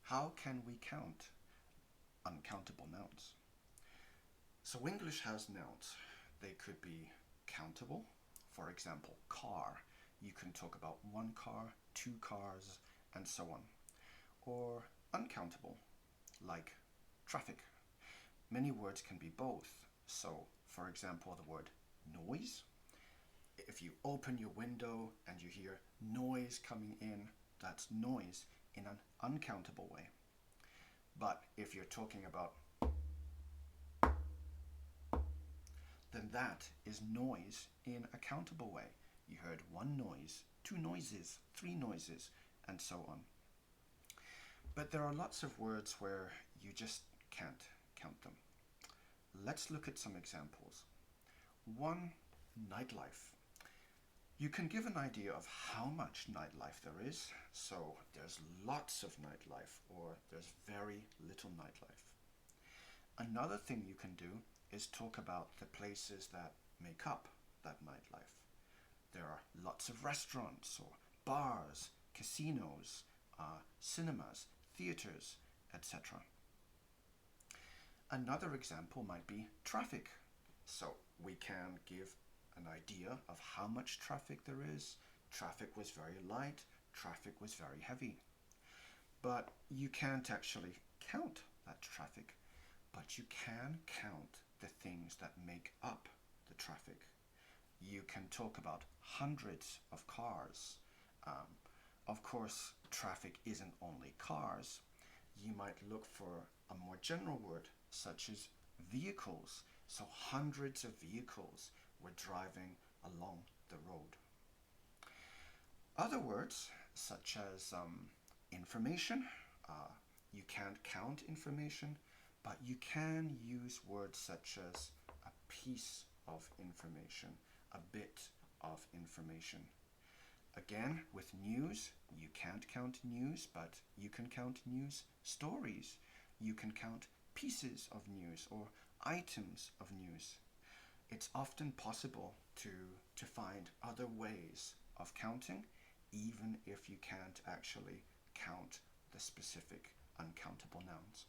How can we count uncountable nouns? So English has nouns. They could be countable. For example, car. You can talk about one car, two cars, and so on. Or uncountable, like traffic. Many words can be both. So, for example, the word noise. If you open your window and you hear noise coming in, that's noise in an uncountable way. But if you're talking about, then that is noise in a countable way. You heard one noise, two noises, three noises, and so on. But there are lots of words where you just can't count them. Let's look at some examples. One, nightlife. You can give an idea of how much nightlife there is. So there's lots of nightlife, or there's very little nightlife. Another thing you can do is talk about the places that make up that nightlife. There are lots of restaurants or bars, casinos, cinemas, theaters, etc. Another example might be traffic. So we can give an idea of how much traffic there is. Traffic was very light, traffic was very heavy. But you can't actually count that traffic, but you can count the things that make up the traffic. You can talk about hundreds of cars. Of course, traffic isn't only cars. You might look for a more general word, such as vehicles. So hundreds of vehicles were driving along the road. Other words, such as information. You can't count information, but you can use words such as a piece of information, a bit of information. Again, with news, you can't count news, but you can count news stories. You can count pieces of news or items of news. It's often possible to find other ways of counting, even if you can't actually count the specific uncountable nouns.